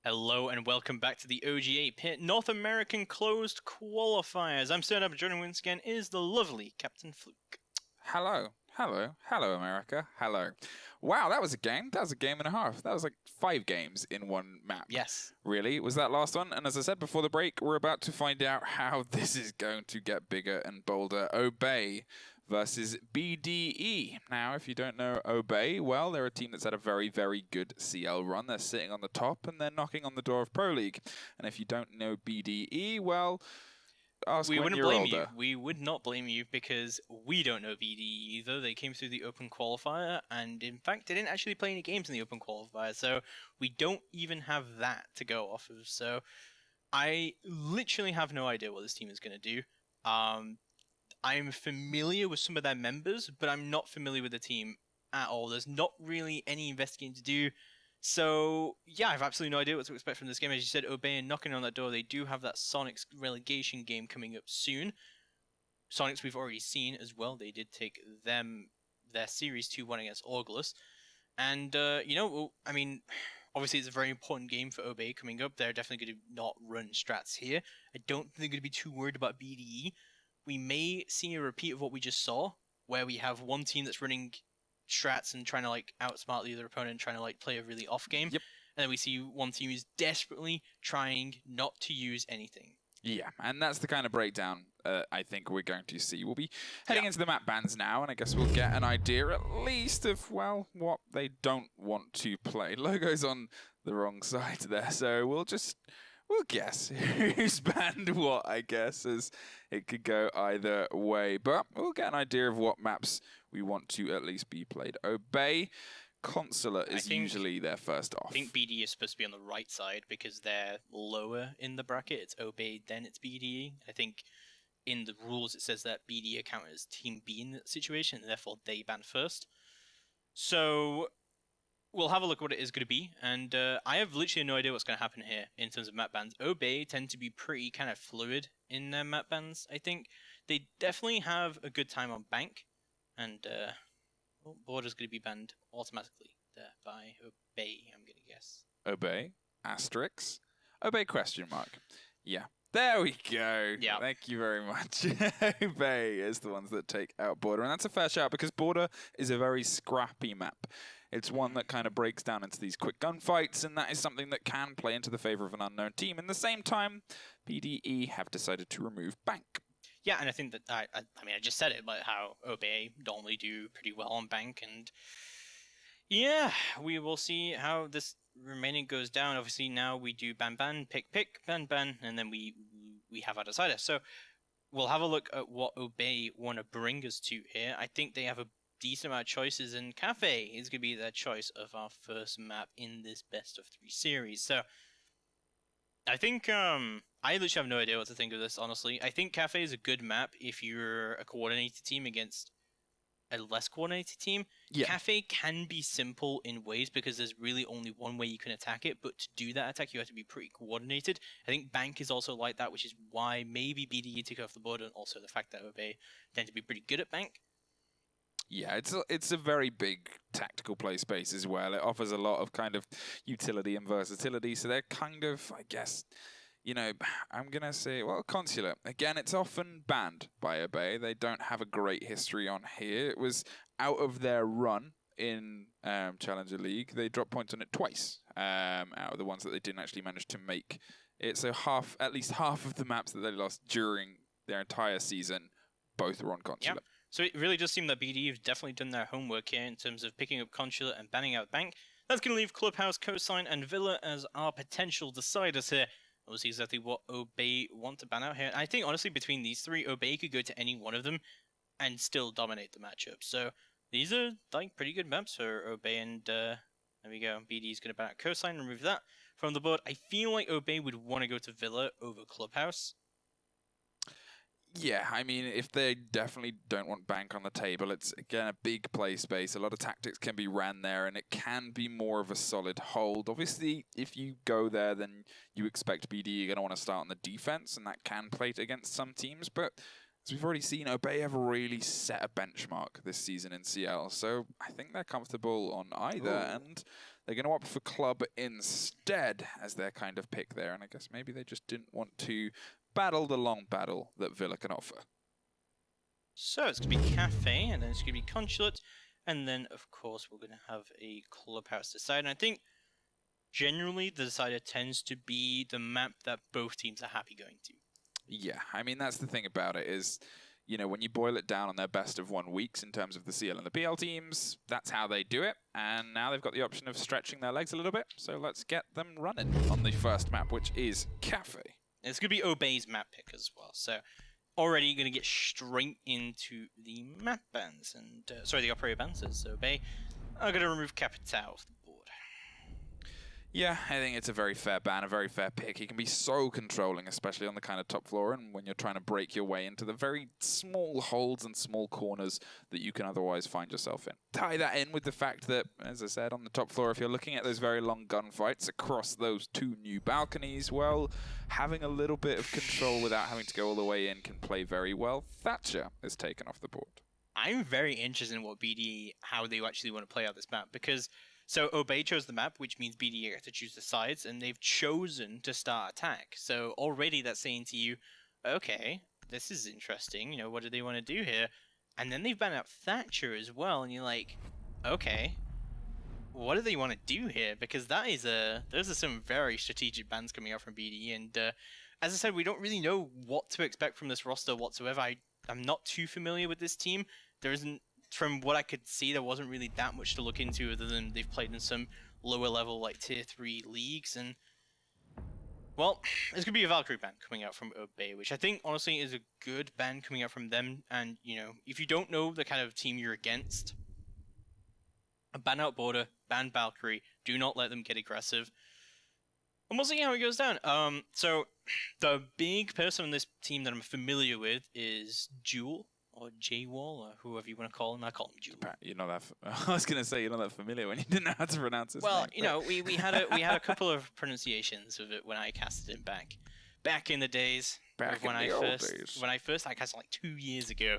Hello and welcome back to the OGA Pit North American Closed Qualifiers. I'm Stern Up, and joining me once again is the lovely Captain Fluke. Hello, America, hello. Wow, that was a game. That was a game and a half. That was like 5 games in one map. Yes. Really, was that last one? And as I said before the break, we're about to find out how this is going to get bigger and bolder. Obey versus BDE. Now, if you don't know Obey, well, they're a team that's had a very, very good CL run. They're sitting on the top and they're knocking on the door of Pro League. And if you don't know BDE, well, We wouldn't blame you. We would not blame you because we don't know BDE either. They came through the Open Qualifier, and in fact, they didn't actually play any games in the Open Qualifier, so we don't even have that to go off of. So I literally have no idea what this team is going to do. I'm familiar with some of their members, but I'm not familiar with the team at all. There's not really any investigating to do. So, yeah, I have absolutely no idea what to expect from this game. As you said, Obey and knocking on that door, they do have that Sonics relegation game coming up soon. Sonics we've already seen as well. They did take their Series 2-1 against Augulus. And, obviously it's a very important game for Obey coming up. They're definitely going to not run strats here. I don't think they're going to be too worried about BDE. We may see a repeat of what we just saw, where we have one team that's running strats and trying to outsmart the other opponent and trying to play a really off game. Yep. And then we see one team who's desperately trying not to use anything. Yeah, and that's the kind of breakdown I think we're going to see. We'll be heading into the map bans now, and I guess we'll get an idea at least of, well, what they don't want to play. Logo's on the wrong side there, so we'll guess who's banned what, I guess, as it could go either way. But we'll get an idea of what maps we want to at least be played. Obey Consular is usually their first off. I think BDE is supposed to be on the right side because they're lower in the bracket. It's Obey, then it's BDE. I think in the rules it says that BDE are counted as Team B in that situation, and therefore they ban first. So we'll have a look at what it is going to be, and I have literally no idea what's going to happen here in terms of map bans. Obey tend to be pretty kind of fluid in their map bans, I think. They definitely have a good time on Bank, and Border's going to be banned automatically there by Obey, I'm going to guess. Obey, asterisk, Obey question mark. Yeah. There we go. Yeah. Thank you very much. Obey is the ones that take out Border. And that's a fair shout because Border is a very scrappy map. It's one that kind of breaks down into these quick gunfights, and that is something that can play into the favor of an unknown team. In the same time, BDE have decided to remove Bank. Yeah, and I think that, I just said it, but how Obey normally do pretty well on Bank, and yeah, we will see how this remaining goes down. Obviously, now we do ban, pick, ban, and then we have our decider. So we'll have a look at what Obey want to bring us to here. I think they have a decent amount of choices, and Cafe is going to be their choice of our first map in this best of 3 series. So I think I literally have no idea what to think of this, honestly. I think Cafe is a good map if you're a coordinated team against a less coordinated team. Yeah. Cafe can be simple in ways because there's really only one way you can attack it, but to do that attack you have to be pretty coordinated. I think Bank is also like that, which is why maybe BDE took off the board, and also the fact that Obey tend to be pretty good at Bank. Yeah, it's a very big tactical play space as well. It offers a lot of kind of utility and versatility, so they're kind of, I guess, I'm going to say, well, Consular. Again, it's often banned by Obey. They don't have a great history on here. It was out of their run in Challenger League. They dropped points on it twice out of the ones that they didn't actually manage to make it. So at least half of the maps that they lost during their entire season, both were on Consular. Yep. So it really does seem that BDE have definitely done their homework here in terms of picking up Consular and banning out Bank. That's going to leave Clubhouse, Cosine, and Villa as our potential deciders here. We'll see exactly what Obey want to ban out here. I think, honestly, between these 3, Obey could go to any one of them and still dominate the matchup. So these are pretty good maps for Obey, and there we go. BD is going to ban out Cosine, remove that from the board. I feel like Obey would want to go to Villa over Clubhouse. Yeah, I mean, if they definitely don't want Bank on the table, it's, again, a big play space. A lot of tactics can be ran there, and it can be more of a solid hold. Obviously, if you go there, then you expect BD are going to want to start on the defense, and that can play against some teams. But As we've already seen, OBE have really set a benchmark this season in CL, so I think they're comfortable on either, and they're going to opt for Club instead as their kind of pick there, and I guess maybe they just didn't want to battle the long battle that Villa can offer. So it's going to be Cafe, and then it's going to be Consulate, and then, of course, we're going to have a Clubhouse Decider. And I think, generally, the Decider tends to be the map that both teams are happy going to. Yeah, I mean, that's the thing about it is, you know, when you boil it down on their best of 1 weeks in terms of the CL and the BL teams, that's how they do it. And now they've got the option of stretching their legs a little bit. So let's get them running on the first map, which is Cafe. It's going to be OBE's map pick as well. So already going to get straight into the map bans. And sorry, the operator bans. So OBE are going to remove Capital off the board. Yeah, I think it's a very fair ban, a very fair pick. He can be so controlling, especially on the kind of top floor, and when you're trying to break your way into the very small holes and small corners that you can otherwise find yourself in. Tie that in with the fact that, as I said, on the top floor, if you're looking at those very long gunfights across those 2 new balconies, well, having a little bit of control without having to go all the way in can play very well. Thatcher is taken off the board. I'm very interested in what BDE, how they actually want to play out this map, because so OBE chose the map, which means BDE get to choose the sides, and they've chosen to start attack. So already that's saying to you, okay, this is interesting, you know, what do they want to do here? And then they've banned out Thatcher as well, and you're like, okay, what do they want to do here? Because that is those are some very strategic bans coming out from BDE, and as I said, we don't really know what to expect from this roster whatsoever. I'm not too familiar with this team. There isn't, from what I could see, there wasn't really that much to look into other than they've played in some lower level, like tier 3 leagues. And, well, there's going to be a Valkyrie ban coming out from OBE, which I think, honestly, is a good ban coming out from them. And, you know, if you don't know the kind of team you're against, ban out Border, ban Valkyrie, do not let them get aggressive. And we'll see how it goes down. So, the big person on this team that I'm familiar with is Jewel, or J-Wall, or whoever you want to call him. I call him Jewel. You're not that. I was gonna say you're not that familiar when you didn't know how to pronounce his name. Well, you know, we had a couple of pronunciations of it when I casted him back in the days. When I first I casted like 2 years ago.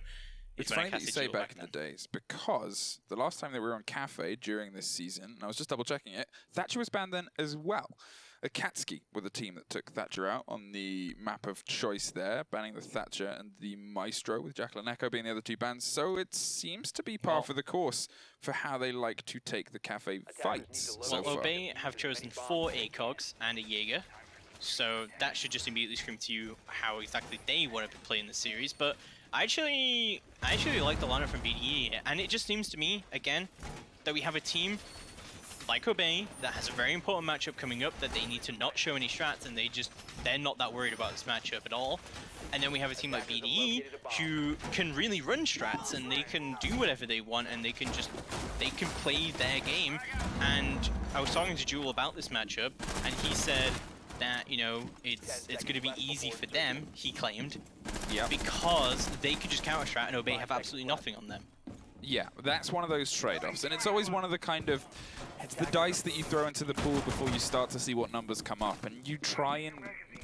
It's funny that you say back in the days, because the last time that we were on Cafe during this season, and I was just double checking it, Thatcher was banned then as well. Akatsuki were the team that took Thatcher out on the map of choice there, banning the Thatcher and the Maestro, with Jacqueline Echo being the other 2 bans. So it seems to be par for the course for how they like to take the Cafe fights so far. OBE have chosen 4 ACOGs and a Jaeger, so that should just immediately scream to you how exactly they want to play in the series. But I actually like the lineup from BDE, and it just seems to me, again, that we have a team like OBE that has a very important matchup coming up that they need to not show any strats, and they're not that worried about this matchup at all. And then we have a team like BDE who can really run strats, and they can do whatever they want, and they can play their game. And I was talking to Jewel about this matchup, and he said that, you know, it's going to be easy for them, he claimed, because they could just counter strat and OBE have absolutely nothing on them. Yeah, that's one of those trade-offs, and it's always one of the kind of, it's the dice that you throw into the pool before you start to see what numbers come up, and you try and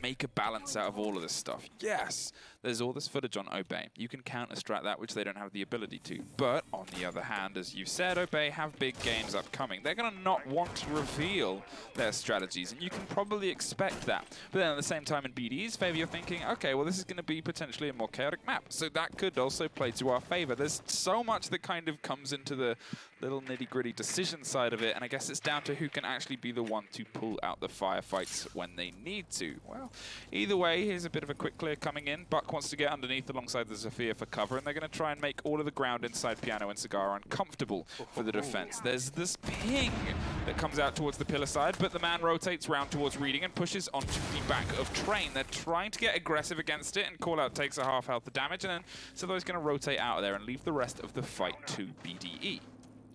make a balance out of all of this stuff. Yes, there's all this footage on OBE. You can counter-strat that, which they don't have the ability to. But, on the other hand, as you said, OBE have big games upcoming. They're going to not want to reveal their strategies, and you can probably expect that. But then at the same time, in BDE's favor, you're thinking, okay, well, this is going to be potentially a more chaotic map. So that could also play to our favor. There's so much that kind of comes into the little nitty-gritty decision side of it, and I guess it's down to who can actually be the one to pull out the firefights when they need to. Well, either way, here's a bit of a quick clear coming in. Buck wants to get underneath alongside the SAPPHIRE for cover, and they're going to try and make all of the ground inside Piano and Cigar uncomfortable for the defense. There's this ping that comes out towards the pillar side, but the man rotates round towards Reading and pushes onto the back of Train. They're trying to get aggressive against it, and Callout takes a half health of damage, and then Savoy's going to rotate out of there and leave the rest of the fight to BDE.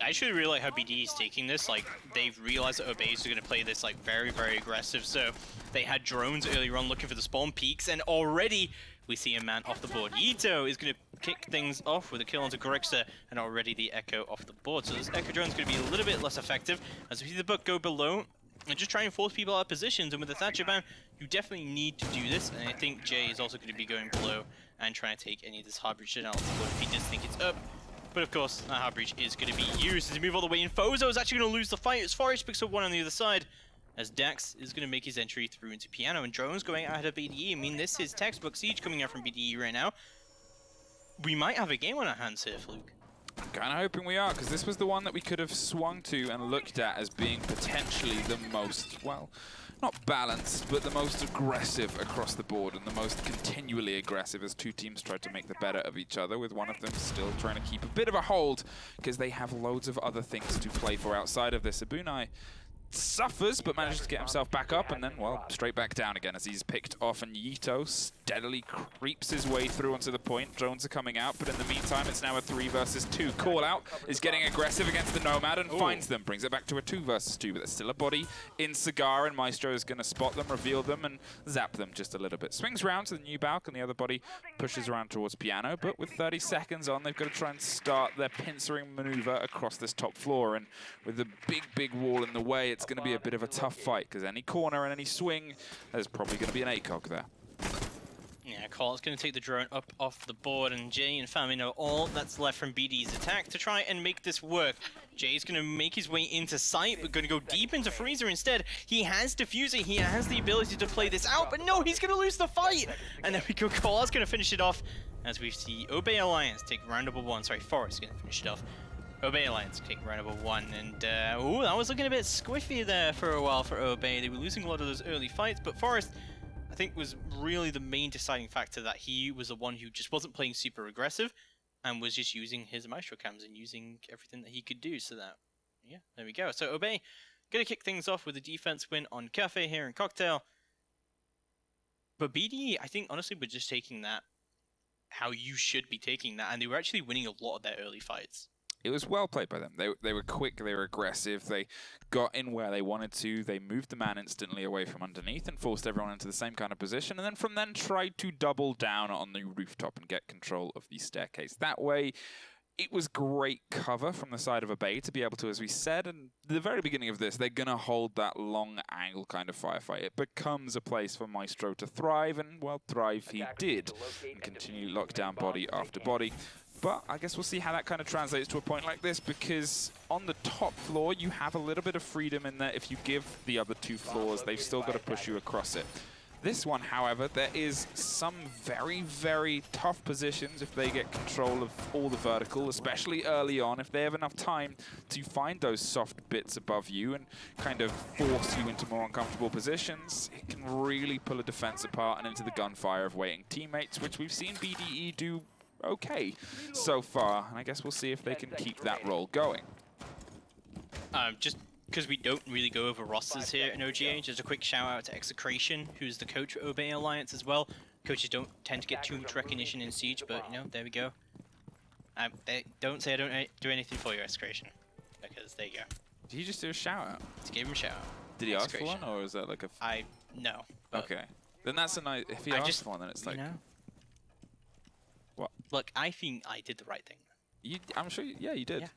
I actually really like how BDE is taking this. Like, they've realized that OBEs are going to play this like very, very aggressive. So they had drones earlier on looking for the spawn peaks, and already we see a man off the board. Yito is going to kick things off with a kill onto Gorixa, and already the Echo off the board. So this Echo drone is going to be a little bit less effective. As we see the Buck go below, and just try and force people out of positions. And with the Thatcher Ban, you definitely need to do this. And I think Jay is also going to be going below and trying to take any of this hard breach shit out if he does think it's up. But of course, that hard breach is going to be used as he move all the way in. Fozo is actually going to lose the fight as Forest picks up one on the other side, as Dax is going to make his entry through into Piano, and Drone's going out of BDE. I mean, this is textbook Siege coming out from BDE right now. We might have a game on our hands here, Fluke. Kind of hoping we are, because this was the one that we could have swung to and looked at as being potentially the most, well, not balanced, but the most aggressive across the board, and the most continually aggressive as two teams tried to make the better of each other, with one of them still trying to keep a bit of a hold, because they have loads of other things to play for outside of this. Abunai suffers, but manages to get himself back up, and then, well, straight back down again as he's picked off, and Yito steadily creeps his way through onto the point. Drones are coming out, but in the meantime, it's now a 3 versus 2. Call Out is getting aggressive against the Nomad and finds them, brings it back to a 2 versus 2, but there's still a body in Cigar, and Maestro is going to spot them, reveal them, and zap them just a little bit. Swings around to the new Balk, and the other body pushes around towards Piano, but with 30 seconds on, they've got to try and start their pincering maneuver across this top floor, and with the big wall in the way, it's going to be a bit of a tough fight, because any corner and any swing, there's probably going to be an ACOG there. Yeah, Cole's going to take the drone up off the board, and Jay and Famine are all that's left from BD's attack to try and make this work. Jay's going to make his way into sight, but going to go deep into Freezer instead. He has Diffuser, he has the ability to play this out, but no, he's going to lose the fight! And there we go, Cole's going to finish it off, as we see Obey Alliance take round number 1. Sorry, Forest going to finish it off. Obey Alliance take round number 1, and ooh, that was looking a bit squiffy there for a while for Obey. They were losing a lot of those early fights, but Forest, I think, was really the main deciding factor, that he was the one who just wasn't playing super aggressive and was just using his Maestro cams and using everything that he could do. So that, yeah, there we go. So Obey gonna kick things off with a defense win on Cafe here in Cocktail. But BD, I think, honestly, we're just taking that how you should be taking that, and they were actually winning a lot of their early fights. It was well played by them. They were quick, they were aggressive, they got in where they wanted to, they moved the man instantly away from underneath and forced everyone into the same kind of position, and then from then tried to double down on the rooftop and get control of the staircase. That way, it was great cover from the side of Obey to be able to, as we said in the very beginning of this, they're going to hold that long angle kind of firefight. It becomes a place for Maestro to thrive, and, well, thrive he did, and continue lock down body after body. But I guess we'll see how that kind of translates to a point like this, because on the top floor, you have a little bit of freedom in there. If you give the other 2 floors, they've still got to push you across it. This one, however, there is some very tough positions if they get control of all the vertical, especially early on. If they have enough time to find those soft bits above you and kind of force you into more uncomfortable positions, it can really pull a defense apart and into the gunfire of waiting teammates, which we've seen BDE do okay so far, and I guess we'll see if they can keep that role going. Just because we don't really go over rosters here in OGA, just a quick shout out to Execration, who's the coach for Obey Alliance as well. Coaches don't tend to get too much recognition in Siege, but you know, there we go. They don't say I don't do anything for you, Execration, because there you go. Did you just do a shout out? Just gave him a shout out. Did he ask for one, or is that like a... No. Okay. Then that's a nice... If he asked for one, then it's like... You know? What? Look, I think I did the right thing. I'm sure, yeah, you did. Yeah.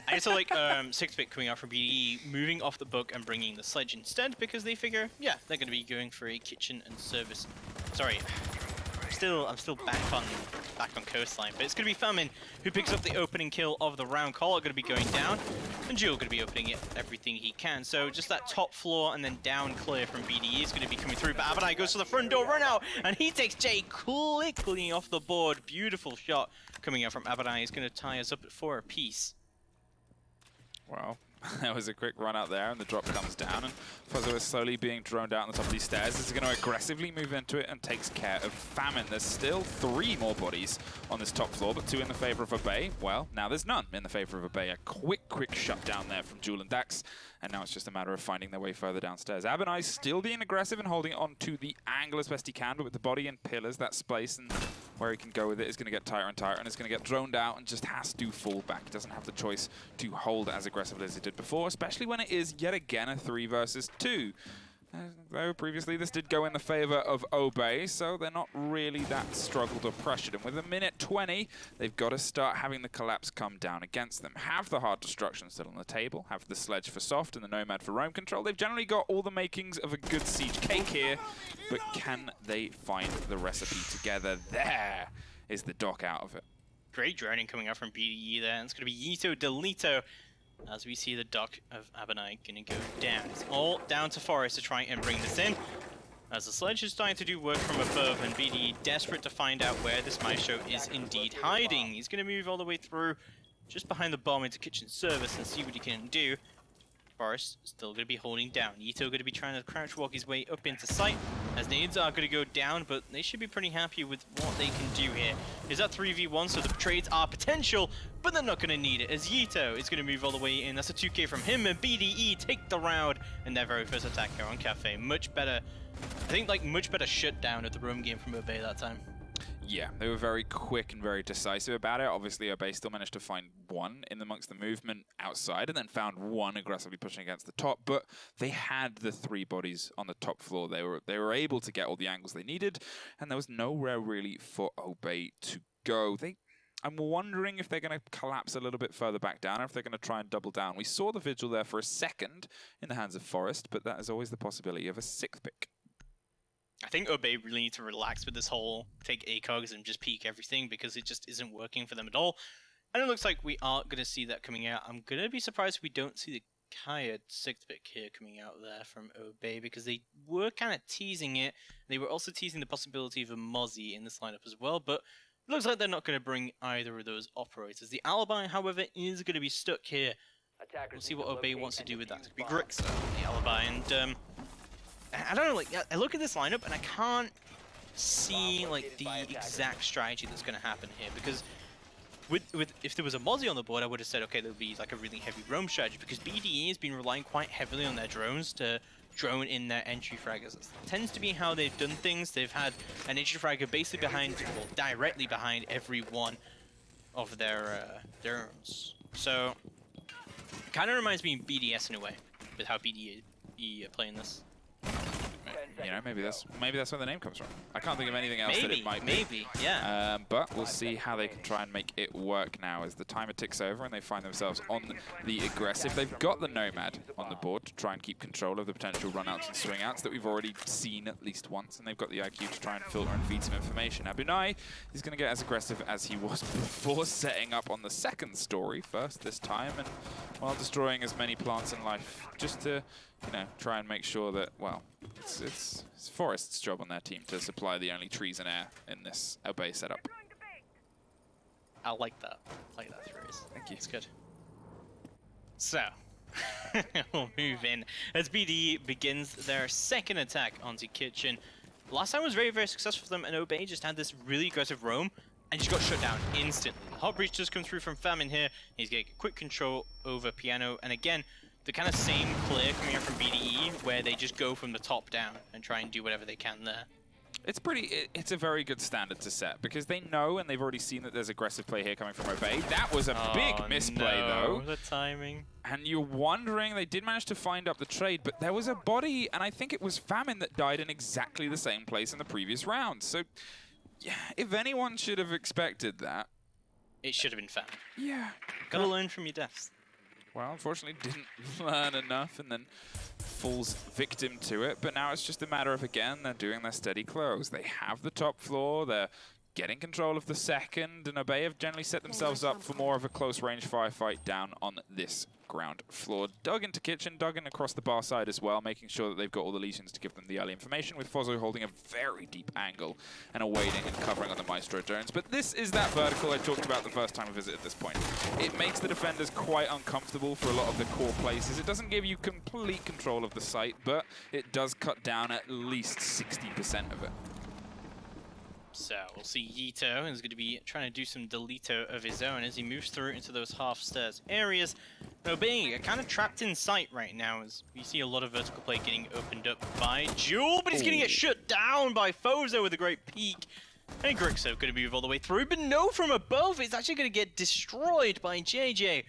I also like 6-bit coming out from BDE, moving off the book and bringing the sledge instead, because they figure, yeah, they're going to be going for a kitchen and service. Sorry, I'm still back on coastline, but it's going to be Famine who picks up the opening kill of the round. Collar going to be going down, and Jewel going to be opening it everything he can. So just that top floor and then down clear from BDE is going to be coming through. But Abadai goes to the front door, run out, and he takes Jay quickly off the board. Beautiful shot coming out from Abadai. He's going to tie us up at 4 apiece. Wow. That was a quick run out there, and the drop comes down, and Fuzzo is slowly being droned out on the top of these stairs. This is going to aggressively move into it and takes care of Famine. There's still 3 more bodies on this top floor, but 2 in the favor of Obey. Well, now there's none in the favor of Obey. A quick shutdown there from Jewel and Dax, and now it's just a matter of finding their way further downstairs. Abonai still being aggressive and holding on to the angle as best he can, but with the body and pillars, that space and where he can go with it is going to get tighter and tighter, and it's going to get droned out and just has to fall back. He doesn't have the choice to hold as aggressively as he did before, especially when it is yet again a 3 versus 2. Though previously this did go in the favor of Obey, so they're not really that struggled or pressured. And with a minute 20, they've got to start having the collapse come down against them. Have the hard destruction still on the table, have the sledge for soft and the nomad for roam control. They've generally got all the makings of a good siege cake here, but can they find the recipe together? There is the dock out of it. Great droning coming out from BDE there, and it's going to be Yito Delito. As we see the dock of Abonai going to go down. It's all down to Forest to try and bring this in. As the sledge is starting to do work from above, and BDE desperate to find out where this maestro is indeed hiding. He's going to move all the way through, just behind the bomb into kitchen service and see what he can do. Forest still going to be holding down. Yito going to be trying to crouch walk his way up into sight, as nades are going to go down, but they should be pretty happy with what they can do here. Is that 3v1, so the trades are potential, but they're not going to need it, as Yito is going to move all the way in. That's a 2k from him, and BDE take the round in their very first attack here on Cafe. Much better, I think, like, much better shutdown of the roam game from Obey that time. Yeah, they were very quick and very decisive about it. Obviously, Obey still managed to find one in amongst the movement outside and then found one aggressively pushing against the top, but they had the 3 bodies on the top floor. They were able to get all the angles they needed, and there was nowhere really for Obey to go. I'm wondering if they're going to collapse a little bit further back down, or if they're going to try and double down. We saw the Vigil there for a second in the hands of Forest, but that is always the possibility of a 6th pick. I think Obey really need to relax with this whole take ACOGs and just peek everything, because it just isn't working for them at all. And it looks like we are going to see that coming out. I'm going to be surprised if we don't see the Kaya 6th pick here coming out there from Obey, because they were kind of teasing it. They were also teasing the possibility of a Mozzie in this lineup as well, but it looks like they're not going to bring either of those operators. The Alibi, however, is going to be stuck here. We'll see what Obey wants to do with that. It's going to be Grix, the Alibi, and I don't know, like, I look at this lineup and I can't see, like, the exact strategy that's going to happen here, because if there was a Mozzie on the board, I would have said, okay, there would be, like, a really heavy roam strategy, because BDE has been relying quite heavily on their drones to drone in their entry fraggers. It tends to be how they've done things. They've had an entry fragger basically behind, well, directly behind every one of their drones. So, it kind of reminds me of BDS in a way, with how BDE playing this. You know, maybe that's where the name comes from. I can't think of anything else that it might be. Maybe, yeah. But we'll see how they can try and make it work now as the timer ticks over and they find themselves on the aggressive. They've got the Nomad on the board to try and keep control of the potential run-outs and swing-outs that we've already seen at least once, and they've got the IQ to try and filter and feed some information. Now, Bunai is going to get as aggressive as he was before, setting up on the second story first this time, and while destroying as many plants in life, just to, you know, try and make sure that, well, it's Forest's job on their team to supply the only trees and air in this Obey setup. I like that. I like that phrase. Thank you. It's good. So, we'll move in as BD begins their second attack onto Kitchen. Last time was very, very successful for them, and Obey just had this really aggressive roam and just got shut down instantly. The Hot Breach does come through from Famine here. He's getting quick control over Piano, and again, the kind of same clear coming out from BDE, where they just go from the top down and try and do whatever they can there. It's a very good standard to set, because they know and they've already seen that there's aggressive play here coming from Obey. That was a big misplay, though. The timing. And you're wondering, they did manage to find up the trade, but there was a body, and I think it was Famine that died in exactly the same place in the previous round. So, yeah, if anyone should have expected that, it should have been Famine. Yeah. Gotta learn from your deaths. Well, unfortunately, didn't learn enough and then falls victim to it. But now it's just a matter of, again, they're doing their steady close. They have the top floor, they're getting control of the second, and Obey have generally set themselves up for more of a close-range firefight down on this ground floor. Dug into Kitchen, dug in across the bar side as well, making sure that they've got all the lesions to give them the early information, with Fozzo holding a very deep angle and awaiting and covering on the Maestro drones. But this is that vertical I talked about the first time I visited this point. It makes the defenders quite uncomfortable for a lot of the core places. It doesn't give you complete control of the site, but it does cut down at least 60% of it. So we'll see Yito is going to be trying to do some Delito of his own as he moves through into those half-stairs areas. Obey kind of trapped in sight right now as we see a lot of vertical play getting opened up by Jewel, but he's going to get shut down by Fozo with a great peek. And Grixo going to move all the way through, but no, from above, it's actually going to get destroyed by JJ.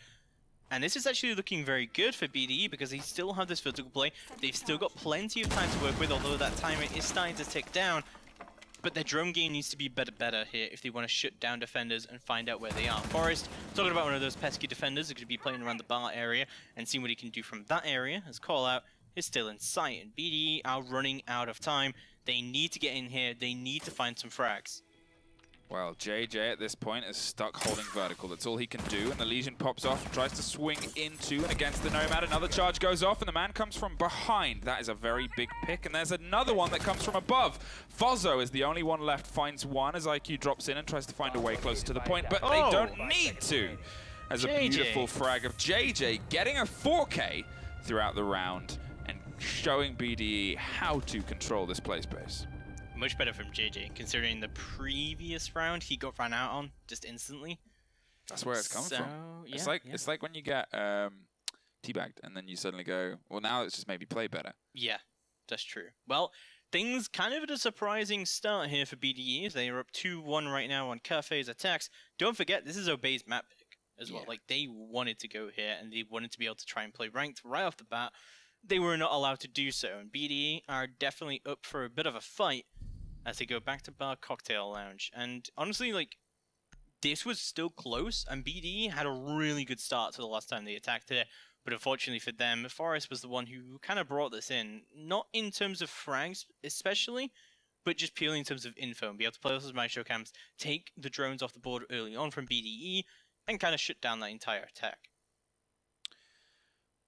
And this is actually looking very good for BDE because they still have this vertical play. They've still got plenty of time to work with, although that timer is starting to tick down. But their drone game needs to be better here if they want to shut down defenders and find out where they are. Forest, talking about one of those pesky defenders who could be playing around the bar area and seeing what he can do from that area, as Call Out is still in sight. And BDE are running out of time. They need to get in here. They need to find some frags. Well, JJ at this point is stuck holding vertical. That's all he can do, and the Legion pops off and tries to swing into and against the Nomad. Another charge goes off, and the man comes from behind. That is a very big pick, and there's another one that comes from above. Fozzo is the only one left, finds one as IQ drops in and tries to find a way closer to the point, but they don't need to. As a beautiful frag of JJ getting a 4K throughout the round and showing BDE how to control this play space. Much better from JJ, considering the previous round he got ran out on just instantly. That's where it's coming from. Yeah, it's like when you get teabagged and then you suddenly go, well, now it's just maybe play better. Yeah, that's true. Well, things kind of at a surprising start here for BDE. They are up 2-1 right now on Cafe's attacks. Don't forget, this is Obey's map pick as well. Like, they wanted to go here and they wanted to be able to try and play ranked right off the bat. They were not allowed to do so, and BDE are definitely up for a bit of a fight as they go back to Bar Cocktail Lounge. And honestly, like, this was still close, and BDE had a really good start to the last time they attacked here. But unfortunately for them, Forest was the one who kind of brought this in. Not in terms of frags, especially, but just purely in terms of info. And be able to play those Maestro camps, take the drones off the board early on from BDE, and kind of shut down that entire attack.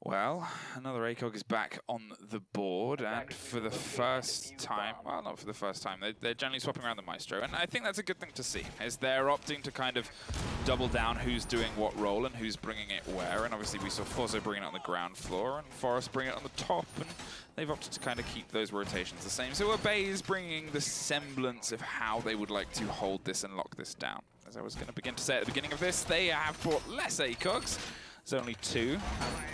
Well, another ACOG is back on the board, and for the first time, well, not for the first time, they're generally swapping around the Maestro, and I think that's a good thing to see, is they're opting to kind of double down who's doing what role and who's bringing it where, and obviously we saw Fozzo bring it on the ground floor, and Forrest bring it on the top, and they've opted to kind of keep those rotations the same. So Obey is bringing the semblance of how they would like to hold this and lock this down. As I was going to begin to say at the beginning of this, they have brought less ACOGs. There's only 2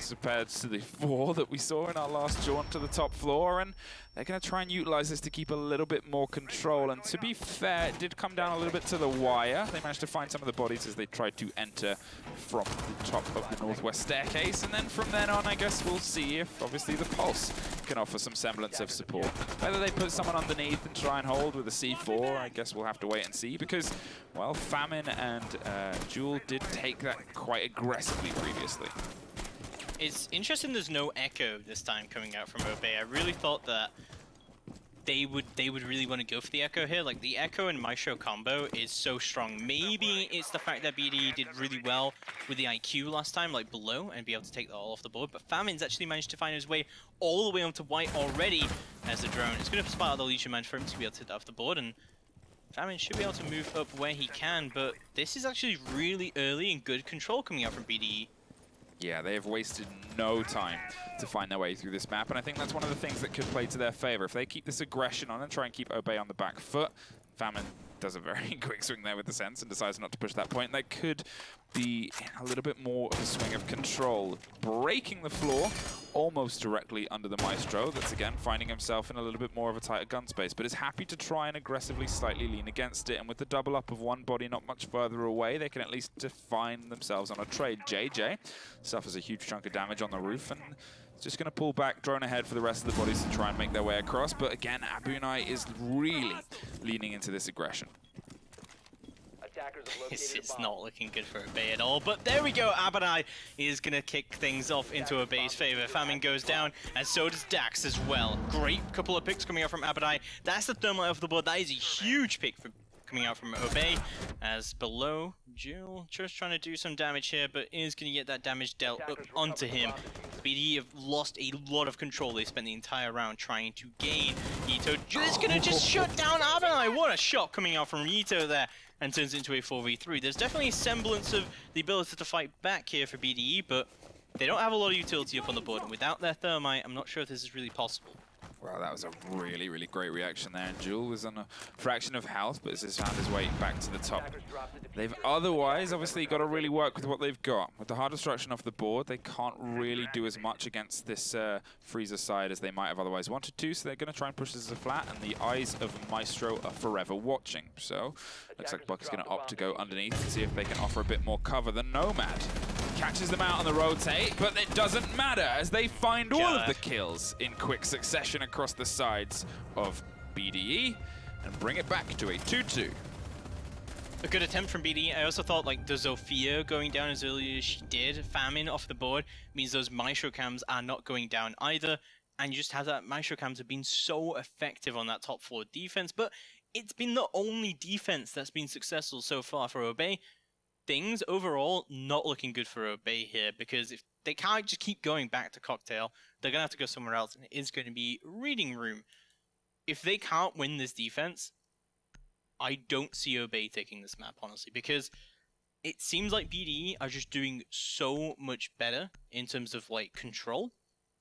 compared to the 4 that we saw in our last jaunt to the top floor, and they're going to try and utilize this to keep a little bit more control. And to be fair, it did come down a little bit to the wire. They managed to find some of the bodies as they tried to enter from the top of the northwest staircase, and then from then on, I guess we'll see if obviously the Pulse can offer some semblance of support. Whether they put someone underneath and try and hold with a C4, I guess we'll have to wait and see, because, well, Famine and Jewel did take that quite aggressively previously. It's interesting there's no Echo this time coming out from Obey. I really thought that they would really want to go for the Echo here. Like, the Echo and Maestro combo is so strong. Maybe it's the fact that BDE did really well with the IQ last time, like below, and be able to take that all off the board. But Famine's actually managed to find his way all the way onto white already as the drone. It's going to spot out the Legion Man for him to be able to get that off the board, and Famine should be able to move up where he can, but this is actually really early and good control coming out from BDE. Yeah, they have wasted no time to find their way through this map, and I think that's one of the things that could play to their favor. If they keep this aggression on and try and keep Obey on the back foot, Famine does a very quick swing there with the sense and decides not to push that point. That could be a little bit more of a swing of control. Breaking the floor almost directly under the Maestro. That's again finding himself in a little bit more of a tighter gun space, but is happy to try and aggressively slightly lean against it. And with the double up of one body not much further away, they can at least define themselves on a trade. JJ suffers a huge chunk of damage on the roof, and just going to pull back, drone ahead for the rest of the bodies to try and make their way across. But again, Abunai is really leaning into this aggression. This is not looking good for Obey at all, but there we go. Abunai is going to kick things off into Obey's favor. Famine goes down, and so does Dax as well. Great couple of picks coming out from Abunai. That's the thermite off the board. That is a huge pick for coming out from Obey, as below, Jill just trying to do some damage here, but is going to get that damage dealt up onto him. BDE have lost a lot of control. They spent the entire round trying to gain. Yito just going to just shut down Abunai. What a shot coming out from Yito there, and turns it into a 4v3. There's definitely a semblance of the ability to fight back here for BDE, but they don't have a lot of utility up on the board, and without their thermite, I'm not sure if this is really possible. Well, that was a really, really great reaction there. And Jewel was on a fraction of health, but has found his way back to the top. They've otherwise, obviously, got to really work with what they've got. With the hard destruction off the board, they can't really do as much against this Freezer side as they might have otherwise wanted to, so they're going to try and push this as a flat, and the eyes of Maestro are forever watching. So, looks like Buck is going to opt to go underneath and see if they can offer a bit more cover. The Nomad catches them out on the rotate, but it doesn't matter as they find all of the kills in quick succession across the sides of BDE and bring it back to a 2-2. A good attempt from BDE. I also thought like the Zofia going down as early as she did, Famine off the board, means those Maestro cams are not going down either. And you just have that Maestro cams have been so effective on that top 4 defense, but it's been the only defense that's been successful so far for Obey. Things overall not looking good for Obey here, because if they can't just keep going back to Cocktail, they're going to have to go somewhere else, and it is going to be Reading Room. If they can't win this defense, I don't see Obey taking this map, honestly, because it seems like BDE are just doing so much better in terms of like control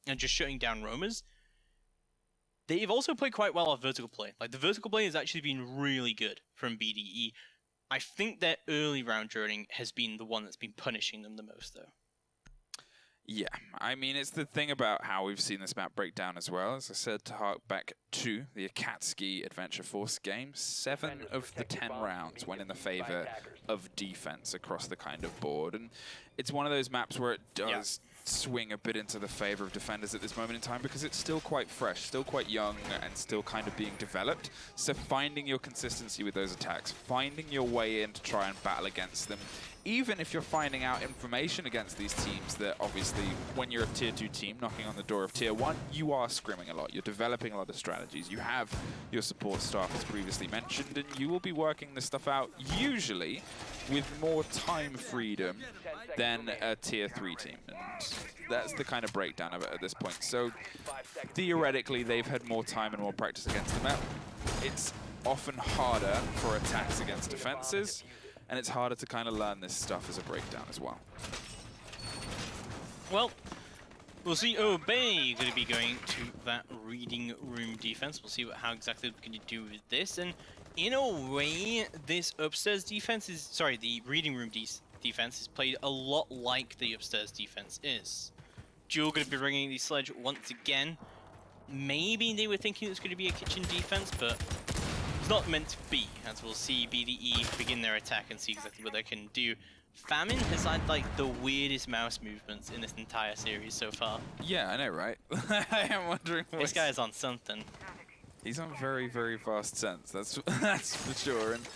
and just shutting down roamers. They've also played quite well off vertical play. Like, the vertical play has actually been really good from BDE. I think their early round droning has been the one that's been punishing them the most, though. Yeah, I mean, it's the thing about how we've seen this map break down as well. As I said, to hark back to the Akatsuki Adventure Force game, 7 of the 10 rounds went in the favor of defense across the kind of board. And it's one of those maps where it does swing a bit into the favor of defenders at this moment in time because it's still quite fresh, still quite young, and still kind of being developed. So finding your consistency with those attacks, finding your way in to try and battle against them, even if you're finding out information against these teams that obviously when you're a tier 2 team knocking on the door of tier 1, you are scrimming a lot, you're developing a lot of strategies, you have your support staff as previously mentioned, and you will be working this stuff out usually with more time freedom than a tier 3 team. And that's the kind of breakdown of it at this point. So theoretically they've had more time and more practice against the map. It's often harder for attacks against defenses, and it's harder to kind of learn this stuff as a breakdown as well. Well, we'll see Obey going to be going to that Reading Room defense. We'll see how exactly we're going to do with this. And in a way, this upstairs defense is, sorry, the Reading Room defense is played a lot like the upstairs defense is. Jewel going to be bringing the sledge once again. Maybe they were thinking it was going to be a kitchen defense, but it's not meant to be, as we'll see BDE begin their attack and see exactly what they can do. Famine has had like the weirdest mouse movements in this entire series so far. Yeah, I know, right? I am wondering what this guy is on something. He's on very, very fast sense. That's for sure. And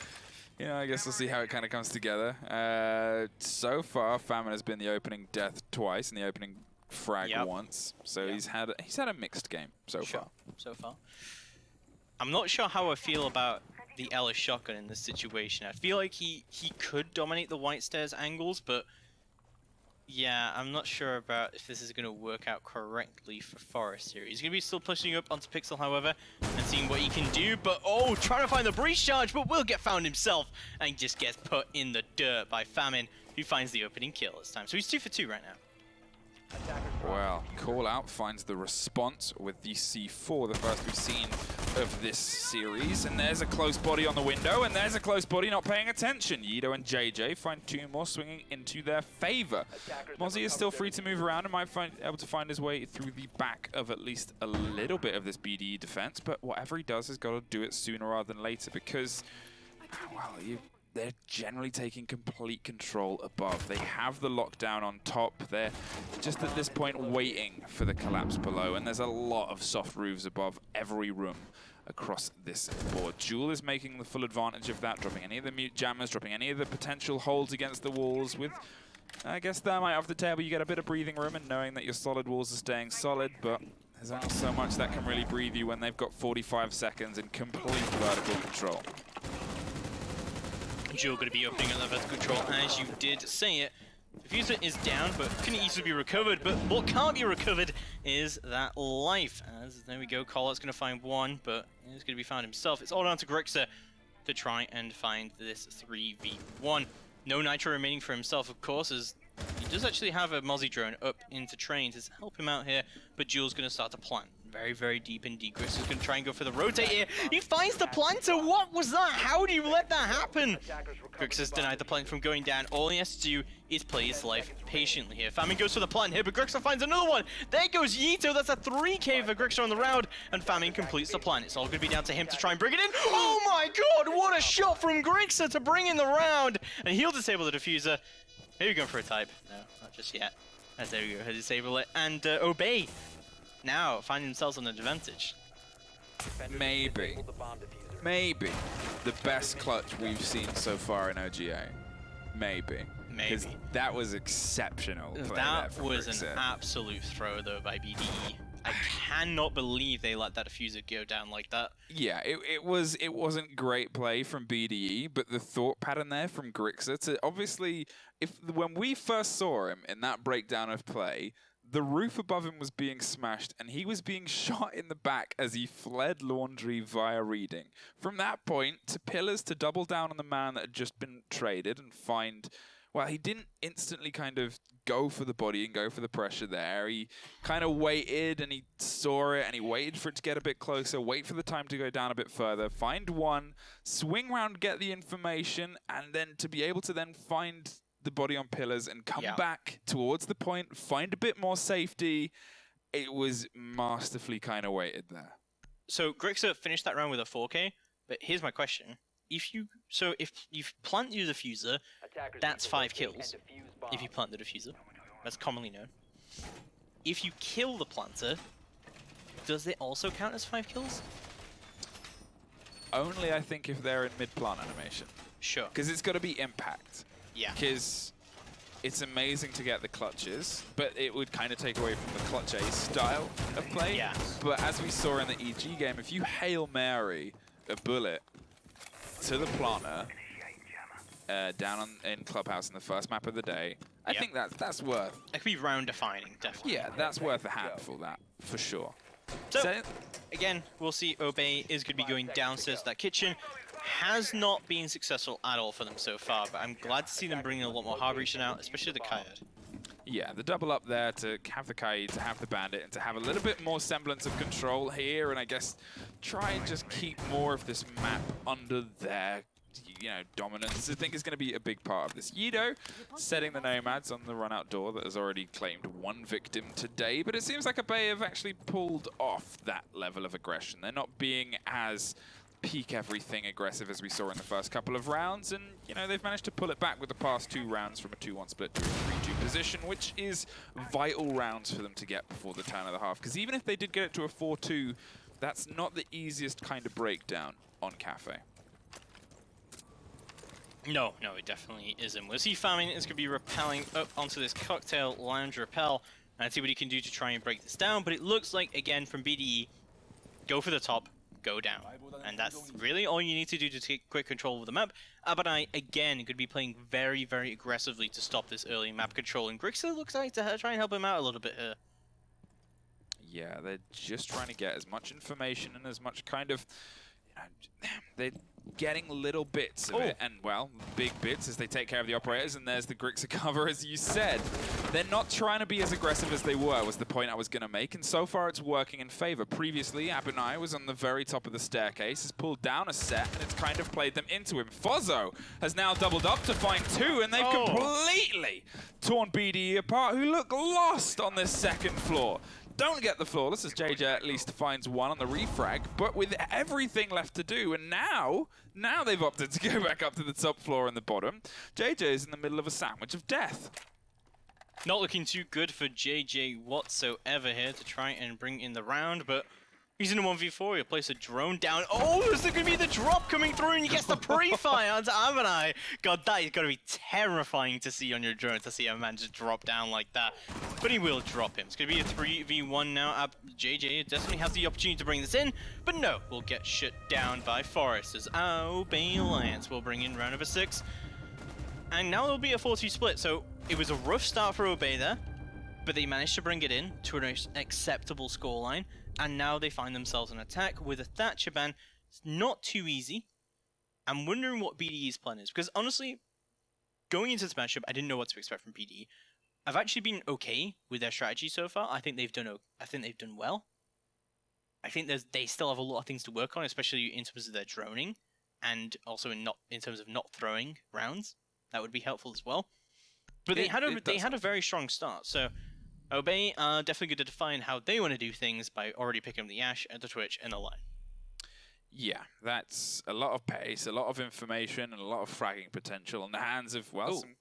you know, I guess we'll see how it kind of comes together. So far, Famine has been the opening death twice and the opening frag once. So he's had a mixed game so far. So far. I'm not sure how I feel about the Ellis shotgun in this situation. I feel like he could dominate the white stairs angles, but yeah, I'm not sure about if this is going to work out correctly for Forest here. He's going to be still pushing up onto Pixel, however, and seeing what he can do, but oh, trying to find the breach charge, but will get found himself, and just gets put in the dirt by Famine, who finds the opening kill this time. So he's 2 for 2 right now. Well, Call Out finds the response with the C4, the first we've seen of this series. And there's a close body on the window, and there's a close body not paying attention. Yido and JJ find 2 more swinging into their favor. Mozzie is still free to move around and might able to find his way through the back of at least a little bit of this BDE defense, but whatever he does has got to do it sooner rather than later because, well, they're generally taking complete control above. They have the lockdown on top. They're just at this point waiting for the collapse below, and there's a lot of soft roofs above every room across this board. Jewel is making the full advantage of that, dropping any of the mute jammers, dropping any of the potential holds against the walls with, I guess, Thermite off the table. You get a bit of breathing room and knowing that your solid walls are staying solid, but there's only so much that can really breathe you when they've got 45 seconds in complete vertical control. Jewel going to be opening up that vertical control, as you did say it. Diffuser is down, but can easily be recovered. But what can't be recovered is that life. As there we go, Collart's going to find one, but he's going to be found himself. It's all down to Grixer to try and find this 3v1. No Nitro remaining for himself, of course, as he does actually have a Mozzie drone up into train to help him out here. But Jewel's going to start to plant very, very deep indeed. Grixer's going to try and go for the rotate here. He finds the planter. What was that? How do you let that happen? Grixer's denied the plant from going down. All he has to do is play his life patiently here. Famine goes for the plant here, but Grixer finds another one. There goes Yito. That's a 3k for Grixer on the round, and Famine completes the plant. It's all going to be down to him to try and bring it in. Oh my god, what a shot from Grixer to bring in the round, and he'll disable the diffuser. Maybe going for a type. No, not just yet. As there we go, he'll disable it. And Obey now find themselves on an advantage. Maybe the best clutch we've seen so far in OGA. Maybe. Because that was exceptional. That was an absolute throw, though, by BDE. I cannot believe they let that diffuser go down like that. Yeah, it wasn't great play from BDE, but the thought pattern there from Grixer to obviously, when we first saw him in that breakdown of play, the roof above him was being smashed and he was being shot in the back as he fled laundry via reading. From that point to pillars to double down on the man that had just been traded and find. Well, he didn't instantly kind of go for the body and go for the pressure there. He kind of waited and he saw it and he waited for it to get a bit closer, wait for the time to go down a bit further, find one, swing round, get the information, and then to be able to then find the body on pillars and come back towards the point, find a bit more safety. It was masterfully kind of weighted there. So Grixer finished that round with a 4K, but here's my question. If you plant your diffuser, that's 5 kills. If you plant the diffuser, that's commonly known. If you kill the planter, does it also count as 5 kills? Only, I think, if they're in mid-plant animation. Sure. Because it's got to be impact. Yeah. Because it's amazing to get the clutches, but it would kind of take away from the clutch A style of play. Yeah. But as we saw in the EG game, if you Hail Mary a bullet to the planter down in Clubhouse in the first map of the day, I think that's worth. It could be round defining, definitely. Yeah, that's worth a handful, that for sure. So again, we'll see. Obey is going to be going downstairs to that kitchen. Has not been successful at all for them so far, but I'm glad to see them bringing a lot more hard reaching out, especially the Kaid. Yeah, the double up there to have the Kaid, to have the Bandit, and to have a little bit more semblance of control here, and I guess try and just keep more of this map under their, dominance. I think is going to be a big part of this. Yido setting the Nomads on the run-out door that has already claimed 1 victim today, but it seems like Obey have actually pulled off that level of aggression. They're not being as peak everything aggressive as we saw in the first couple of rounds, and they've managed to pull it back with the past 2 rounds from a 2-1 split to a 3-2 position, which is vital rounds for them to get before the turn of the half, because even if they did get it to a 4-2, that's not the easiest kind of breakdown on Cafe. No, it definitely isn't. We'll see Famine is going to be rappelling up onto this Cocktail Lounge rappel and see what he can do to try and break this down, but it looks like, again, from BDE, go for the top, go down. And that's really all you need to do to take quick control of the map. Abadai, again, could be playing very, very aggressively to stop this early map control, and Grixer looks like to try and help him out a little bit here. Yeah, they're just trying to get as much information and as much kind of, they're getting little bits of it, and well, big bits as they take care of the operators, and there's the Grixer cover, as you said. They're not trying to be as aggressive as they were, was the point I was going to make, and so far it's working in favor. Previously, Abunai was on the very top of the staircase, has pulled down a set, and it's kind of played them into him. Fozzo has now doubled up to find 2, and they've completely torn BDE apart, who look lost on this second floor. Don't get the flawless, as JJ at least finds 1 on the refrag, but with everything left to do, and now they've opted to go back up to the top floor and the bottom. JJ is in the middle of a sandwich of death. Not looking too good for JJ whatsoever here to try and bring in the round, but he's in a 1v4, he'll place a drone down. Oh, is there going to be the drop coming through and he gets the pre-fire onto Avanai? God, that is going to be terrifying to see on your drone, to see a man just drop down like that. But he will drop him. It's going to be a 3v1 now. JJ definitely has the opportunity to bring this in, but no, we'll get shut down by Forest as Obey Alliance will bring in round number 6. And now there'll be a 4-2 split, so it was a rough start for Obey there, but they managed to bring it in to an acceptable scoreline. And now they find themselves on attack with a Thatcher ban. It's not too easy. I'm wondering what BDE's plan is, because honestly, going into this matchup, I didn't know what to expect from BDE. I've actually been okay with their strategy so far. I think they've done well. I think they still have a lot of things to work on, especially in terms of their droning, and also in terms of not throwing rounds. That would be helpful as well. But they had a very strong start. So Obey are definitely going to define how they want to do things by already picking up the Ashe, the Twitch, and the line. Yeah, that's a lot of pace, a lot of information, and a lot of fragging potential in the hands of, well, some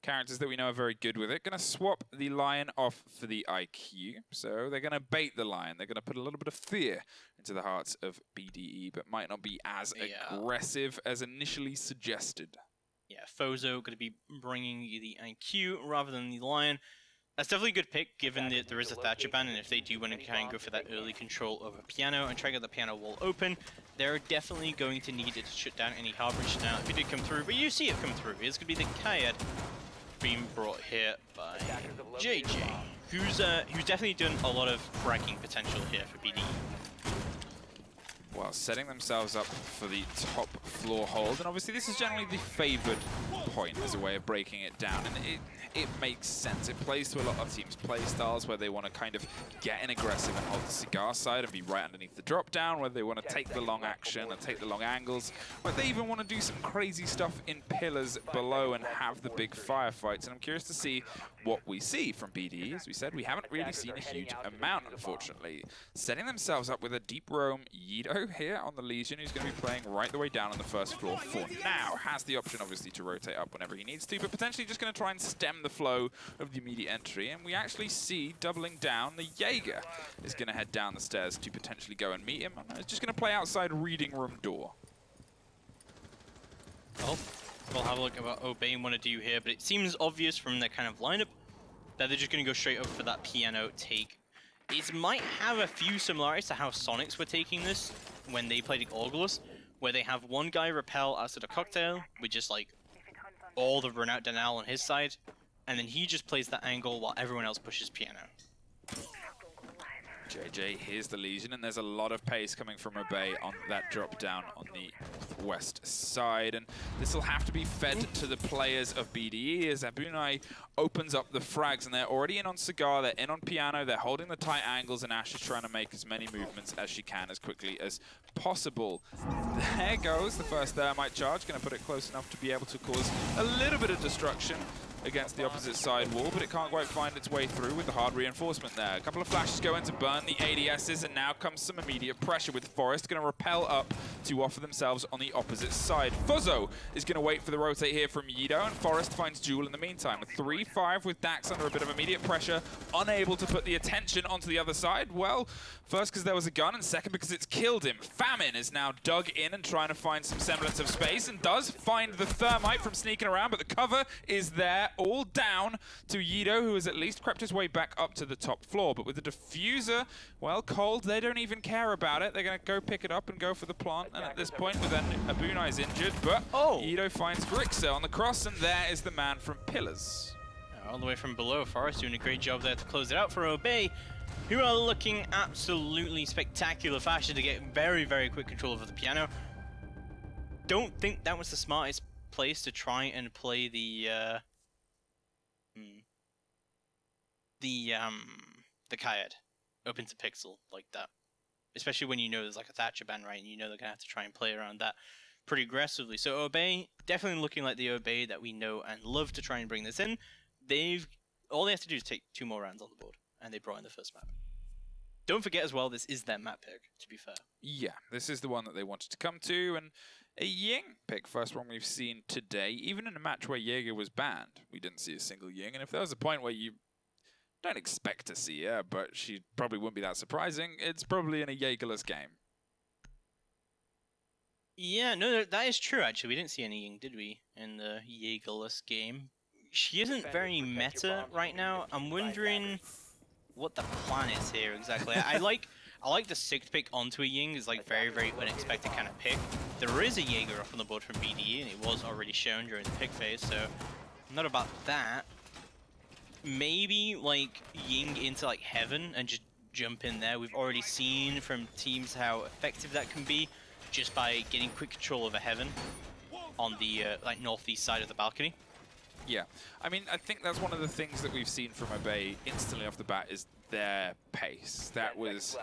characters that we know are very good with it. Going to swap the Lion off for the IQ. So they're going to bait the Lion. They're going to put a little bit of fear into the hearts of BDE, but might not be as aggressive as initially suggested. Yeah, Fozo going to be bringing you the IQ rather than the Lion. That's definitely a good pick, given that there is a Thatcher ban, and if they do want to kind of go for that early control of a piano and try to get the piano wall open, they're definitely going to need it to shut down any Harbridge now. If it did come through, but you see it come through. It's going to be the Kayad being brought here by JJ, who's definitely done a lot of fracking potential here for BDE. Well, setting themselves up for the top floor hold, and obviously this is generally the favoured point as a way of breaking it down, and it makes sense. It plays to a lot of teams' play styles where they want to kind of get in aggressive and hold the cigar side and be right underneath the drop down, where they want to take the long action and take the long angles, where they even want to do some crazy stuff in pillars below and have the big firefights. And I'm curious to see what we see from BDE. As we said, we haven't really seen a huge amount, unfortunately. Setting themselves up with a deep roam Yido here on the Legion, who's going to be playing right the way down on the first floor for now. Has the option, obviously, to rotate up whenever he needs to, but potentially just going to try and stem the flow of the immediate entry. And we actually see, doubling down, the Jaeger is going to head down the stairs to potentially go and meet him. It's just going to play outside reading room door. Well, we'll have a look at what Obey want to do here, but it seems obvious from their kind of lineup that they're just going to go straight up for that piano take. It might have a few similarities to how Sonics were taking this when they played Augulus, where they have one guy repel outside a cocktail with just like all the run out denial on his side, and then he just plays that angle while everyone else pushes piano. JJ, here's the Legion, and there's a lot of pace coming from Obey on that drop down on the west side, and this will have to be fed to the players of BDE as Abunai opens up the frags, and they're already in on Cigar, they're in on Piano, they're holding the tight angles, and Ash is trying to make as many movements as she can as quickly as possible. There goes the first Thermite charge, going to put it close enough to be able to cause a little bit of destruction against the opposite side wall, but it can't quite find its way through with the hard reinforcement there. A couple of flashes go in to burn the ADSs, and now comes some immediate pressure with Forest going to repel up to offer themselves on the opposite side. Fuzzo is going to wait for the rotate here from Yido, and Forest finds Jewel in the meantime. A 3-5 with Dax under a bit of immediate pressure, unable to put the attention onto the other side. Well, first because there was a gun, and second because it's killed him. Famine is now dug in and trying to find some semblance of space, and does find the Thermite from sneaking around, but the cover is there, all down to Yido, who has at least crept his way back up to the top floor. But with the diffuser, well, cold, they don't even care about it. They're going to go pick it up and go for the plant, and at this point, with Abunai's injured, but Yido finds Grixa on the cross, and there is the man from Pillars. All the way from below, Forest doing a great job there to close it out for Obey, who are looking absolutely spectacular fashion to get very, very quick control over the piano. Don't think that was the smartest place to try and play the Kayad open to pixel like that. Especially when you know there's like a Thatcher ban, right? And you know they're gonna have to try and play around that pretty aggressively. So Obey, definitely looking like the Obey that we know and love to try and bring this in. All they have to do is take 2 more rounds on the board, and they brought in the first map. Don't forget as well, this is their map pick, to be fair. Yeah, this is the one that they wanted to come to, and a Ying pick, first one we've seen today. Even in a match where Jaeger was banned, we didn't see a single Ying, and if there was a point where you don't expect to see her, but she probably wouldn't be that surprising, it's probably in a Jaegerless game. Yeah, no, that is true, actually. We didn't see any Ying, did we, in the Jaegerless game? She isn't very meta right now. I'm wondering what the plan is here exactly. I like the 6th pick onto a Ying. It's like very, very unexpected kind of pick. There is a Jaeger up on the board from BDE, and it was already shown during the pick phase, so not about that. Maybe like Ying into like Heaven and just jump in there. We've already seen from teams how effective that can be just by getting quick control over Heaven on the like northeast side of the balcony. Yeah, I mean, I think that's one of the things that we've seen from Obey instantly off the bat is their pace. That was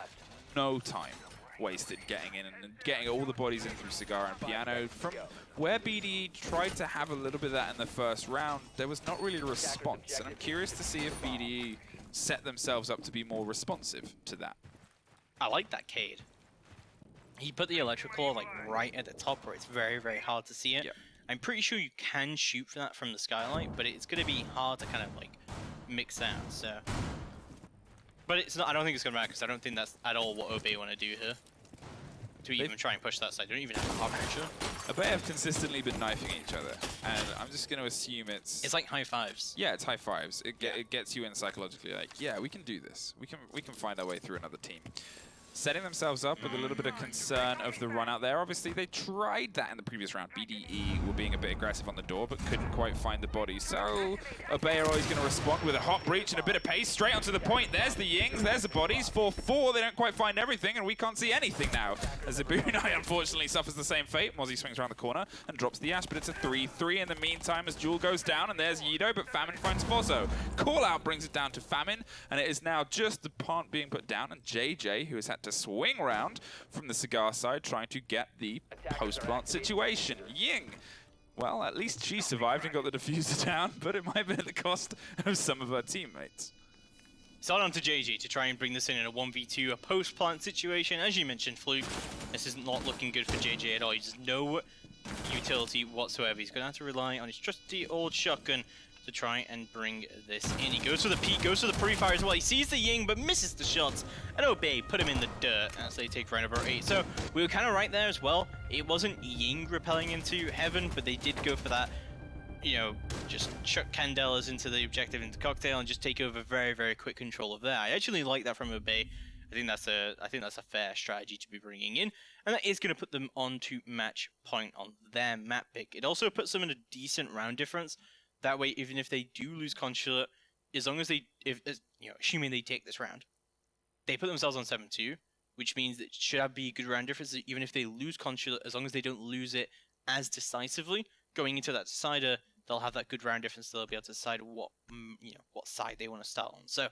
no time wasted getting in and getting all the bodies in through Cigar and Piano. From where BD tried to have a little bit of that in the first round, there was not really a response. And I'm curious to see if BD set themselves up to be more responsive to that. I like that Cade. He put the electrical like right at the top where it's very, very hard to see it. Yep. I'm pretty sure you can shoot for that from the skylight, but it's going to be hard to kind of like mix that. So, but it's not. I don't think it's going to matter because I don't think that's at all what OBA want to do here. To even try and push that side, they don't even have a harbinger. OBA have consistently been knifing each other, and I'm just going to assume it's like high fives. Yeah, it's high fives. It gets you in psychologically, like, yeah, we can do this. We can find our way through another team. Setting themselves up with a little bit of concern of the run out there. Obviously, they tried that in the previous round. BDE were being a bit aggressive on the door, but couldn't quite find the body. So, OBA are always going to respond with a hot breach and a bit of pace straight onto the point. There's the Yings, there's the bodies. 4-4, they don't quite find everything, and we can't see anything now. As Abunai, unfortunately, suffers the same fate. Mozzie swings around the corner and drops the Ash, but it's a 3-3 in the meantime as Jewel goes down, and there's Yido, but Famine finds Fozzo. Call out brings it down to Famine, and it is now just the plant being put down, and JJ, who has had to swing round from the Cigar side, trying to get the post-plant situation. Ying, well, at least she survived and got the diffuser down, but it might have been at the cost of some of her teammates. It's on to JJ to try and bring this in a 1v2, a post-plant situation. As you mentioned, Fluke, this is not looking good for JJ at all. He has no utility whatsoever. He's going to have to rely on his trusty old shotgun to try and bring this in. He goes for the peek, goes for the pre-fire as well. He sees the Ying, but misses the shots. And OBA put him in the dirt as they take round number 8. So we were kind of right there as well. It wasn't Ying repelling into heaven, but they did go for that, you know, just chuck Candelas into the objective, into Cocktail, and just take over very, very quick control of that. I actually like that from OBA. I think that's a fair strategy to be bringing in, and that is going to put them on to match point on their map pick. It also puts them in a decent round difference. That way, even if they do lose Consulate, as long as they, assuming they take this round, they put themselves on 7-2, which means that it should be a good round difference. Even if they lose Consulate, as long as they don't lose it as decisively, going into that decider, they'll have that good round difference. They'll be able to decide what side they want to start on. So,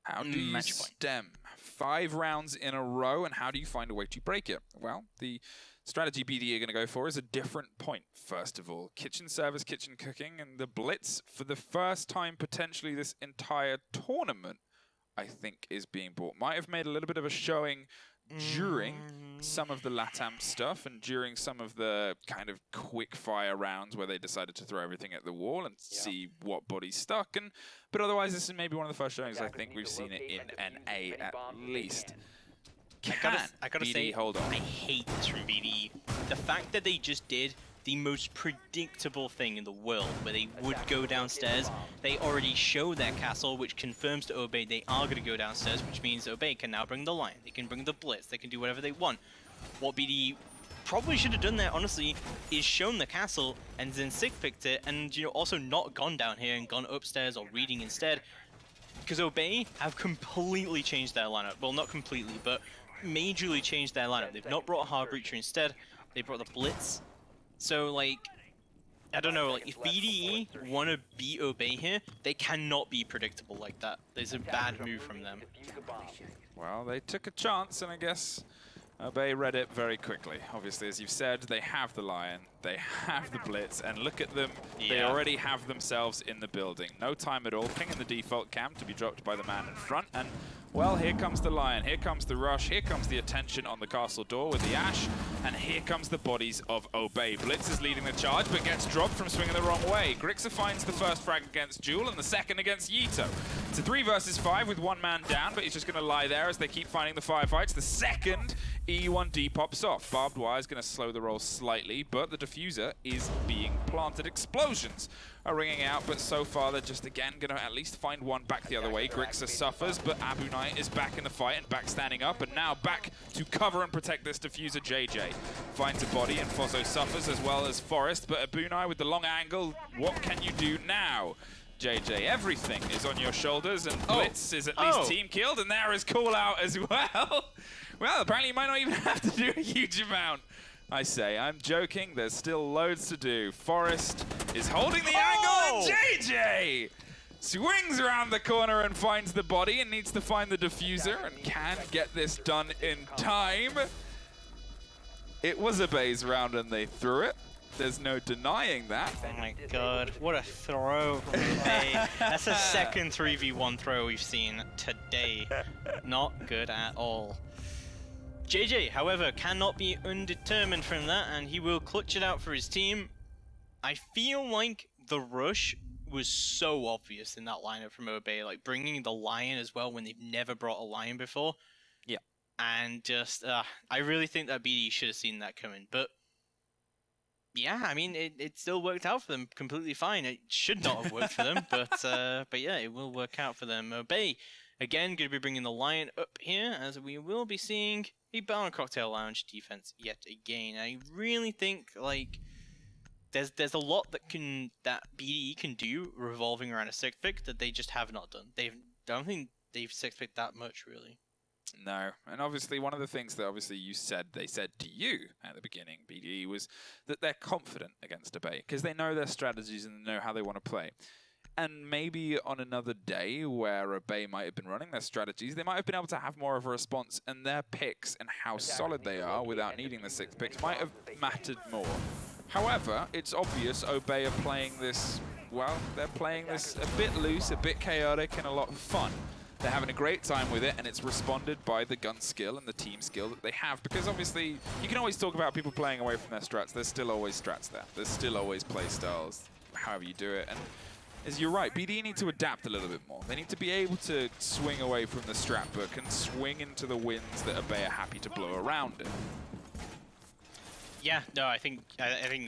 how do you stem 5 rounds in a row, and how do you find a way to break it? Well, the strategy BD are going to go for is a different point. First of all, kitchen service, kitchen cooking, and the Blitz for the first time potentially this entire tournament, I think, is being bought. Might have made a little bit of a showing during some of the LATAM stuff and during some of the kind of quick fire rounds where they decided to throw everything at the wall and see what bodies stuck. But otherwise, this is maybe one of the first showings I think we've seen it in NA at least. I gotta say, hold on. I hate this from BDE. The fact that they just did the most predictable thing in the world, where they would go downstairs. They already show their castle, which confirms to OBA they are going to go downstairs, which means OBA can now bring the Lion, they can bring the Blitz, they can do whatever they want. What BDE probably should have done there, honestly, is shown the castle and then Sig picked it, and also not gone down here and gone upstairs or reading instead. Because OBA have completely changed their lineup. Well, not completely, but majorly changed their lineup. They've not brought a Hard Breacher instead. They brought the Blitz. So, like, I don't know, like, if BDE want to beat OBA here, they cannot be predictable like that. There's a bad move from them. Well, they took a chance, and I guess OBA read it very quickly. Obviously, as you've said, they have the Lion, they have the Blitz, and look at them, they already have themselves in the building. No time at all, ping in the default camp to be dropped by the man in front, and well, here comes the Lion, here comes the rush, here comes the attention on the castle door with the Ash, and here comes the bodies of OBA. Blitz is leading the charge, but gets dropped from swinging the wrong way. Grixer finds the first frag against Jewel and the second against Yito. It's a 3 versus 5 with 1 man down, but he's just going to lie there as they keep finding the firefights. The second E1D pops off. Barbed wire is going to slow the roll slightly, but the diffuser is being planted. Explosions are ringing out, but so far they're just again going to at least find one back the other way. Grixer suffers, but Abunai is back in the fight and back standing up, and now back to cover and protect this diffuser. JJ finds a body, and Fozzo suffers as well as Forest, but Abunai with the long angle, what can you do now? JJ, everything is on your shoulders, and Blitz is at least team killed, and there is call out as well. Well, apparently you might not even have to do a huge amount. I say, I'm joking, there's still loads to do. Forest is holding the angle, and JJ swings around the corner and finds the body and needs to find the diffuser and can get this done in time. It was a base round and they threw it. There's no denying that. Oh my god, what a throw from OBA. That's the second 3v1 throw we've seen today. Not good at all. JJ, however, cannot be undetermined from that, and he will clutch it out for his team. I feel like the rush was so obvious in that lineup from OBA, like bringing the Lion as well when they've never brought a Lion before. Yeah. And just, I really think that BD should have seen that coming. But yeah, I mean, it still worked out for them completely fine. It should not have worked for them, but yeah, it will work out for them. OBA, again, going to be bringing the Lion up here, as we will be seeing the Bound Cocktail Lounge defense yet again. I really think, like, there's a lot that BDE can do revolving around a six pick that they just have not done. I don't think they've six picked that much, really. No, and obviously one of the things that obviously they said to you at the beginning, BDE, was that they're confident against OBA because they know their strategies and they know how they want to play. And maybe on another day where OBA might have been running their strategies, they might have been able to have more of a response, and their picks and how solid they are without needing the six picks might have mattered more. However, it's obvious OBA are playing this, well, they're playing this a bit loose, a bit chaotic, and a lot of fun. They're having a great time with it, and it's responded by the gun skill and the team skill that they have. Because obviously, you can always talk about people playing away from their strats. There's still always strats there. There's still always play styles, however you do it. And as you're right, BD need to adapt a little bit more. They need to be able to swing away from the strat book and swing into the winds that OBA are happy to blow around it. Yeah, no, I think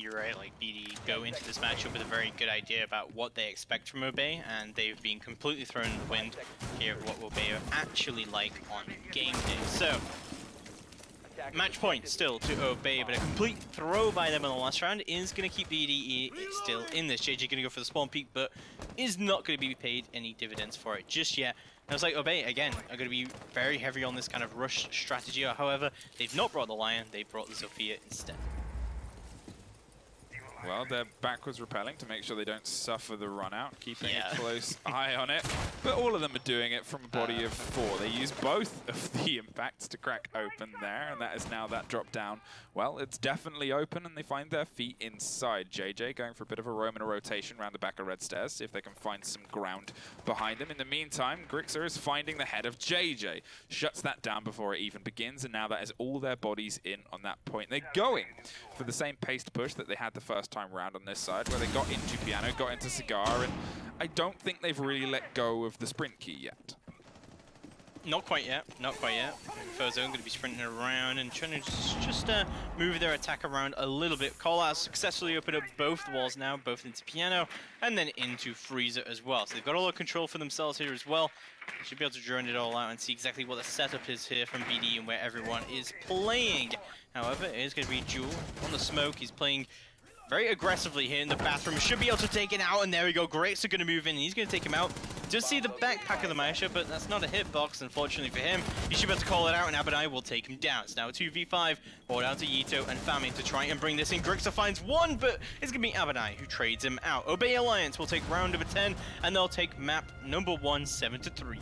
you're right. Like, BD go into this matchup with a very good idea about what they expect from OBA, and they've been completely thrown in the wind here of what OBA are actually like on game day. So, match point still to OBA, but a complete throw by them in the last round is going to keep BDE still in this. JJ going to go for the spawn peak, but is not going to be paid any dividends for it just yet. And it's like OBA, again, are going to be very heavy on this kind of rush strategy. However, they've not brought the Lion, they brought the Zofia instead. Well, they're backwards repelling to make sure they don't suffer the run out, keeping a close eye on it. But all of them are doing it from a body of 4. They use both of the impacts to crack open there, and that is now that drop down. Well, it's definitely open, and they find their feet inside. JJ going for a bit of a roam and a rotation around the back of red stairs, see if they can find some ground behind them. In the meantime, Grixer is finding the head of JJ. Shuts that down before it even begins, and now that is all their bodies in on that point. They're going for the same paced push that they had the first time round on this side, where they got into Piano, got into Cigar, and I don't think they've really let go of the sprint key yet. Not quite yet, not quite yet. Furzo going to be sprinting around and trying to just move their attack around a little bit. Call-out successfully opened up both walls now, both into Piano and then into Freezer as well. So they've got all the control for themselves here as well. Should be able to drone it all out and see exactly what the setup is here from BD and where everyone is playing. However, it is going to be Jewel on the smoke. He's playing very aggressively here in the bathroom. Should be able to take it out, and there we go. Greats are going to move in, and he's going to take him out. Does see the backpack of the Maisha, but that's not a hitbox, unfortunately for him. He should be able to call it out, and Abadai will take him down. It's now a 2v5, ball down to Yito and Fami to try and bring this in. Grixer finds one, but it's going to be Abadai who trades him out. OBA Alliance will take round number 10, and they'll take map number 1, 7-3.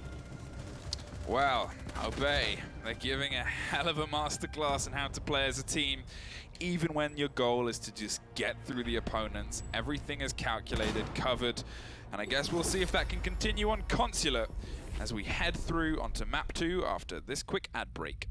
Well, OBA, they're giving a hell of a masterclass on how to play as a team. Even when your goal is to just get through the opponents, everything is calculated, covered, and I guess we'll see if that can continue on Consulate as we head through onto map 2 after this quick ad break.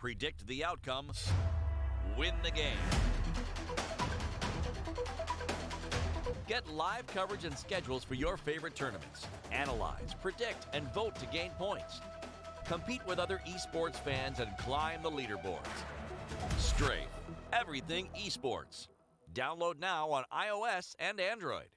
predict the outcome, win the game. Get live coverage and schedules for your favorite tournaments. Analyze, predict, and vote to gain points. Compete with other esports fans and climb the leaderboards. Strafe, everything esports. Download now on iOS and Android.